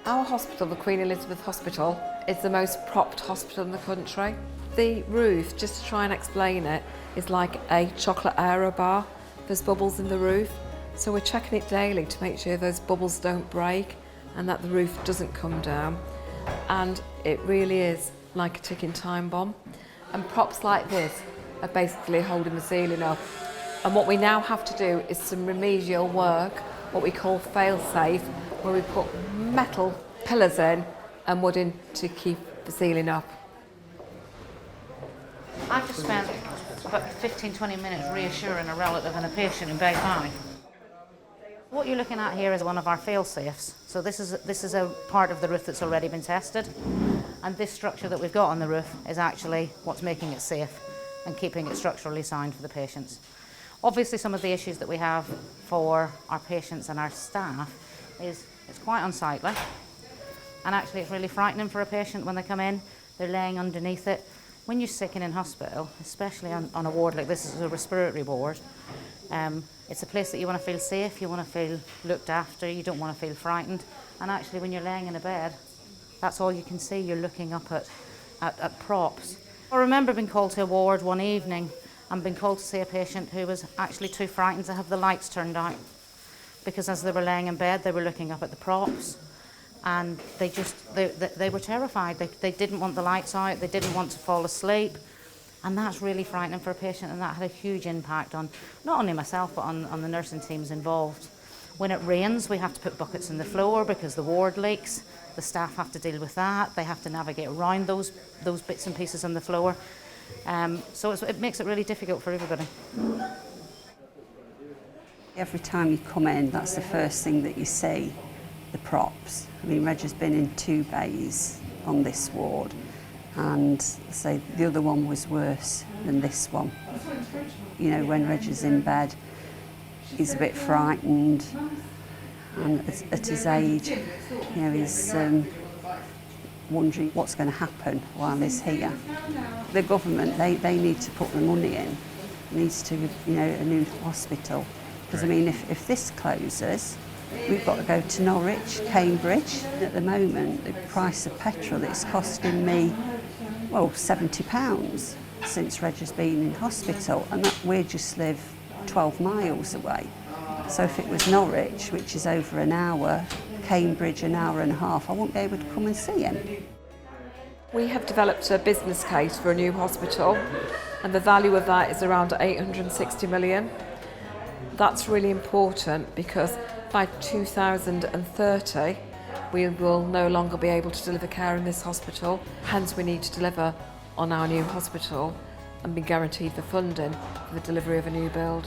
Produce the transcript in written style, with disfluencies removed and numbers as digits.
Our hospital, the Queen Elizabeth Hospital, is the most propped hospital in the country. The roof, just to try and explain it, is like a chocolate aero bar. There's bubbles in the roof, so we're checking it daily to make sure those bubbles don't break and that the roof doesn't come down. And it really is like a ticking time bomb. And props like this are basically holding the ceiling up. And what we now have to do is some remedial work, what we call fail-safe, where we put metal pillars in and wood in to keep the ceiling up. I've just spent about 15-20 minutes reassuring a relative and a patient in Bay 5. What you're looking at here is one of our fail-safes. So this is a part of the roof that's already been tested, and this structure that we've got on the roof is actually what's making it safe and keeping it structurally sound for the patients. Obviously, some of the issues that we have for our patients and our staff is it's quite unsightly, and actually it's really frightening for a patient when they come in. They're laying underneath it. When you're sick and in hospital, especially on a ward like this is a respiratory ward, it's a place that you want to feel safe, you want to feel looked after, you don't want to feel frightened. And actually when you're laying in a bed, that's all you can see. You're looking up at props. I remember being called to a ward one evening and being called to see a patient who was actually too frightened to have the lights turned out, because as they were laying in bed they were looking up at the props and they were terrified. They didn't want the lights out, they didn't want to fall asleep, and that's really frightening for a patient, and that had a huge impact on not only myself but on the nursing teams involved. When it rains we have to put buckets in the floor because the ward leaks. The staff have to deal with that, they have to navigate around those bits and pieces on the floor. So it makes it really difficult for everybody. Every time you come in, that's the first thing that you see, the props. I mean, Reg has been in 2 bays on this ward, and say the other one was worse than this one. You know, when Reg is in bed, he's a bit frightened, and at his age, you know, he's wondering what's going to happen while he's here. The government, they need to put the money in. It needs to, you know, a new hospital. Because I mean, if this closes, we've got to go to Norwich, Cambridge. At the moment, the price of petrol is costing me, well, £70 since Reg has been in hospital, and that we just live 12 miles away. So if it was Norwich, which is over an hour, Cambridge an hour and a half, I won't be able to come and see him. We have developed a business case for a new hospital, and the value of that is around 860 million. That's really important because by 2030 we will no longer be able to deliver care in this hospital. Hence we need to deliver on our new hospital and be guaranteed the funding for the delivery of a new build.